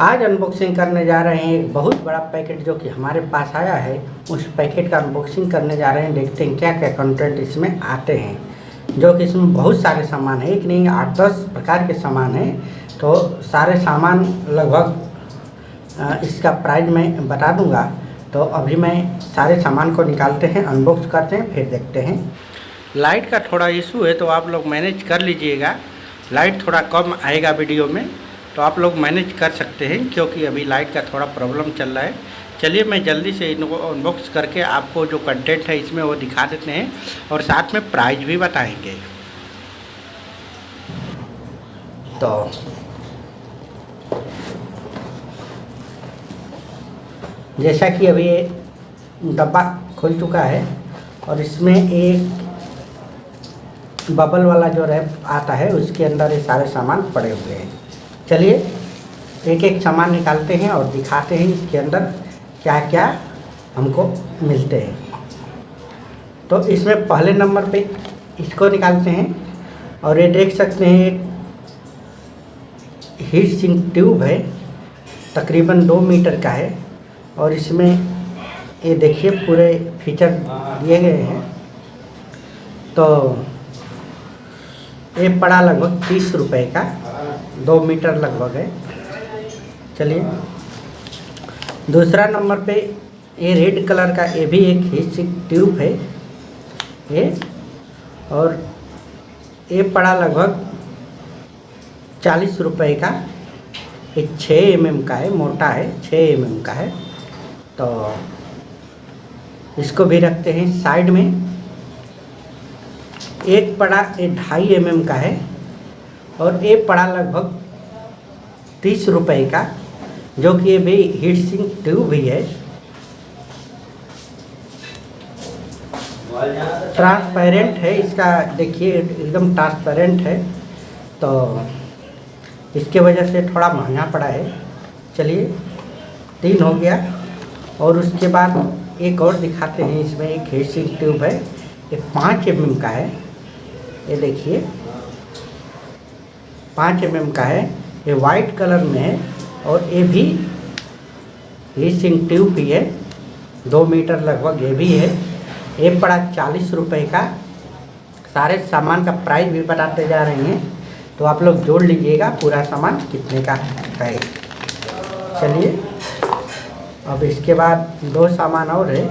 आज अनबॉक्सिंग करने जा रहे हैं एक बहुत बड़ा पैकेट जो कि हमारे पास आया है। उस पैकेट का अनबॉक्सिंग करने जा रहे हैं। देखते हैं क्या क्या कंटेंट इसमें आते हैं। जो कि इसमें बहुत सारे सामान है, एक नहीं 8-10 प्रकार के सामान हैं। तो सारे सामान लगभग इसका प्राइस मैं बता दूंगा। तो अभी मैं सारे सामान को निकालते हैं, अनबॉक्स करते हैं, फिर देखते हैं। लाइट का थोड़ा इशू है तो आप लोग मैनेज कर लीजिएगा। लाइट थोड़ा कम आएगा वीडियो में, तो आप लोग मैनेज कर सकते हैं क्योंकि अभी लाइट का थोड़ा प्रॉब्लम चल रहा है। चलिए मैं जल्दी से इनको अनबॉक्स करके आपको जो कंटेंट है इसमें वो दिखा देते हैं और साथ में प्राइस भी बताएंगे। तो जैसा कि अभी ये डब्बा खुल चुका है और इसमें एक बबल वाला जो रैप आता है उसके अंदर ये सारे सामान पड़े हुए हैं। चलिए एक एक सामान निकालते हैं और दिखाते हैं इसके अंदर क्या क्या हमको मिलते हैं। तो इसमें पहले नंबर पे इसको निकालते हैं और ये देख सकते हैं एक हीट सिंक ट्यूब है, तकरीबन 2 मीटर का है और इसमें ये देखिए पूरे फीचर दिए गए हैं। तो ये पड़ा लगभग 30 रुपये का, 2 मीटर लगभग है। चलिए दूसरा नंबर पे ये रेड कलर का ये भी एक हीट सिंक ट्यूब है ये, और ये पड़ा लगभग 40 रुपये का। ये 6 mm का है, मोटा है, 6 mm का है। तो इसको भी रखते हैं साइड में। एक पड़ा ये 2.5 mm का है और ये पड़ा लगभग 30 रुपये का, जो कि ये भी हीट सिंक ट्यूब ही है। ट्रांसपेरेंट है इसका, देखिए एकदम ट्रांसपेरेंट है, तो इसके वजह से थोड़ा महंगा पड़ा है। चलिए 3 हो गया। और उसके बाद एक और दिखाते हैं। इसमें एक हीट सिंक ट्यूब है, ये 5 mm का है। ये देखिए 5 mm का है, ये वाइट कलर में है और ये भी हीट सिंक ट्यूब भी है, 2 मीटर लगभग ये भी है। ये पड़ा 40 रुपये का। सारे सामान का प्राइस भी बताते जा रहे हैं, तो आप लोग जोड़ लीजिएगा पूरा सामान कितने का है। चलिए अब इसके बाद 2 सामान और है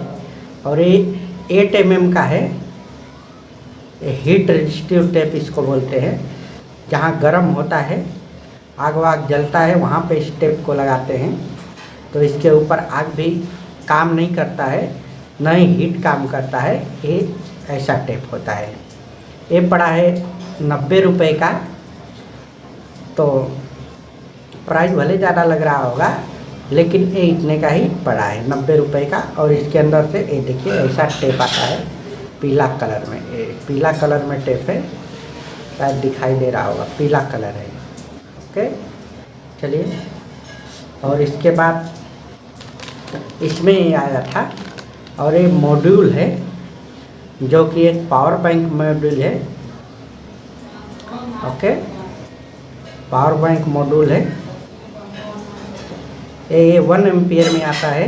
और ये 8 mm का है। ये हीट रेजिस्टिव टेप इसको बोलते हैं। जहाँ गर्म होता है, आग वाग जलता है, वहाँ पे इस टेप को लगाते हैं। तो इसके ऊपर आग भी काम नहीं करता है, न ही हीट काम करता है। ये ऐसा टेप होता है। ये पड़ा है 90 रुपये का। तो प्राइस भले ज़्यादा लग रहा होगा, लेकिन ये इतने का ही पड़ा है, 90 रुपये का। और इसके अंदर से ये देखिए ऐसा टेप आता है पीला कलर में। ये पीला कलर में टेप है, शायद दिखाई दे रहा होगा, पीला कलर है। ओके चलिए। और इसके बाद इसमें ये आया था और ये मॉड्यूल है जो कि एक पावर बैंक मॉड्यूल है। ओके पावर बैंक मॉड्यूल है। ये 1 एम्पियर में आता है।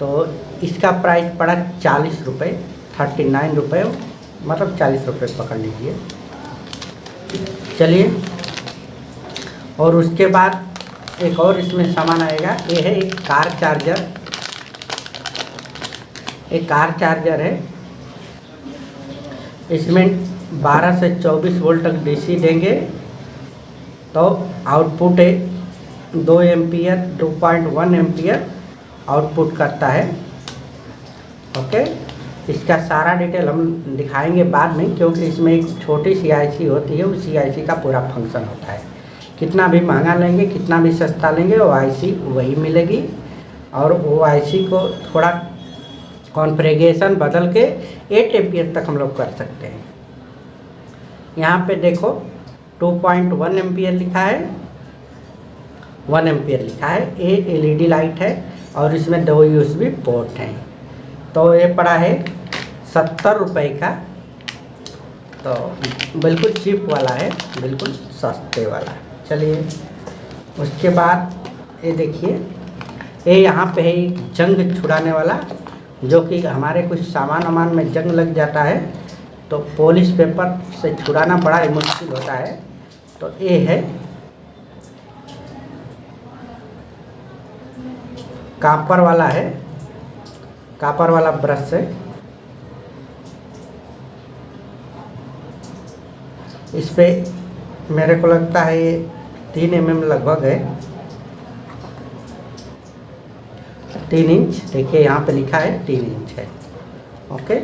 तो इसका प्राइस पड़ा 40 रुपये, 39 रुपये, मतलब 40 रुपये पकड़ लीजिए। चलिए और उसके बाद एक और इसमें सामान आएगा। ये है एक कार चार्जर। एक कार चार्जर है, इसमें 12 से 24 वोल्ट तक डीसी देंगे तो आउटपुट है 2 एम्पियर, 2.1 एम्पियर आउटपुट करता है। ओके इसका सारा डिटेल हम दिखाएंगे बाद में, क्योंकि इसमें एक छोटी सी आईसी होती है, उसी आईसी का पूरा फंक्शन होता है। कितना भी महंगा लेंगे, कितना भी सस्ता लेंगे, वो आईसी वही मिलेगी। और वो आईसी को थोड़ा कॉन्फ़िगरेशन बदल के 8 एम्पियर तक हम लोग कर सकते हैं। यहाँ पे देखो 2.1 एम्पियर लिखा है, 1 एम्पियर लिखा है। ये एलईडी लाइट है और इसमें 2 यूएसबी पोर्ट हैं। तो ये पड़ा है 70 रुपये का। तो बिल्कुल चीप वाला है, बिल्कुल सस्ते वाला। चलिए उसके बाद ये देखिए, ये यहाँ पे है जंग छुड़ाने वाला, जो कि हमारे कुछ सामान वामान में जंग लग जाता है तो पॉलिश पेपर से छुड़ाना बड़ा ही मुश्किल होता है। तो ये है कापर वाला है, कापर वाला ब्रश है। इस पे मेरे को लगता है ये 3 mm लगभग है, 3 इंच। देखिए यहाँ पे लिखा है 3 इंच है। ओके,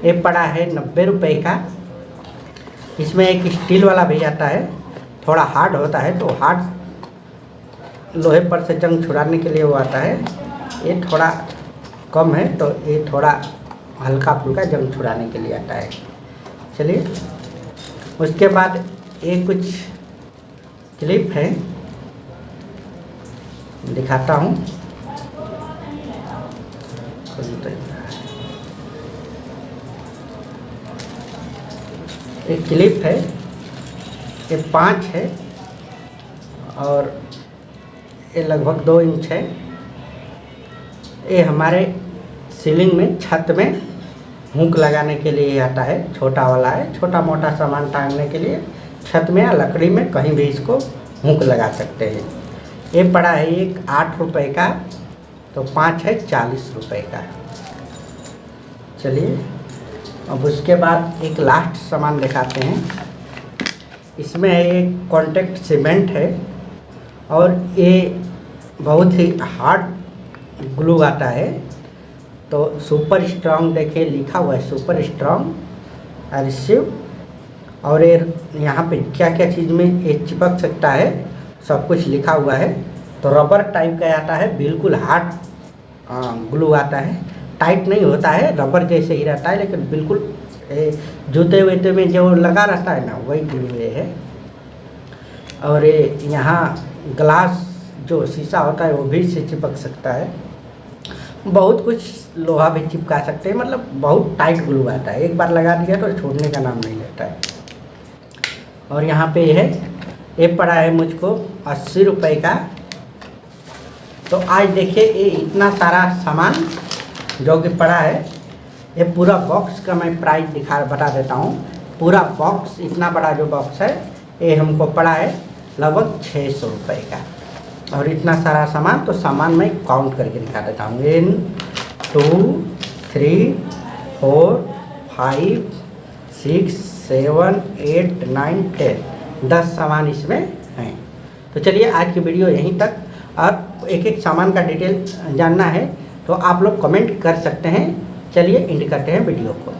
ये पड़ा है 90 रुपये का। इसमें एक स्टील वाला भी आता है, थोड़ा हार्ड होता है, तो हार्ड लोहे पर से जंग छुड़ाने के लिए वो आता है। ये थोड़ा कम है, तो ये थोड़ा हल्का फुल्का जंग छुड़ाने के लिए आता है। चलिए, उसके बाद ये कुछ क्लिप है, दिखाता हूँ। एक क्लिप है, ये 5 है और ये लगभग 2 इंच है। ये हमारे सीलिंग में, छत में हुक लगाने के लिए आता है। छोटा वाला है, छोटा मोटा सामान टांगने के लिए छत में या लकड़ी में कहीं भी इसको हुक लगा सकते हैं। ये पड़ा है एक 8 रुपये का, तो 5 है 40 रुपये का। चलिए, अब उसके बाद एक लास्ट सामान दिखाते हैं। इसमें एक कॉन्टैक्ट सीमेंट है और ये बहुत ही हार्ड ग्लू आता है। तो सुपर स्ट्रॉन्ग, देखिए लिखा हुआ है सुपर स्ट्रॉन्ग एडहेसिव। और ये यहाँ पे क्या क्या चीज़ में ये चिपक सकता है, सब कुछ लिखा हुआ है। तो रबर टाइप का आता है, बिल्कुल हार्ड ग्लू आता है, टाइट नहीं होता है, रबर जैसे ही रहता है, लेकिन बिल्कुल जूते वूते में जो लगा रहता है ना, वही ग्लू ये है। और ये यहाँ ग्लास जो शीशा होता है वो भी इससे चिपक सकता है। बहुत कुछ लोहा भी चिपका सकते हैं, मतलब बहुत टाइट ग्लू आता है। एक बार लगा दिया तो छोड़ने का नाम नहीं लेता है। और यहाँ पे है, ये पड़ा है मुझको 80 रुपये का। तो आज देखिए, ये इतना सारा सामान जो कि पड़ा है, ये पूरा बॉक्स का मैं प्राइस बता देता हूँ। पूरा बॉक्स, इतना बड़ा जो बॉक्स है, ये हमको पड़ा है लगभग 600 रुपये का। और इतना सारा सामान, तो सामान मैं काउंट करके दिखा देता हूँ। 1 2 3 4 5 6 7 8 9 10 सामान इसमें हैं। तो चलिए, आज की वीडियो यहीं तक। और एक एक सामान का डिटेल जानना है तो आप लोग कमेंट कर सकते हैं। चलिए, एंड करते हैं वीडियो को।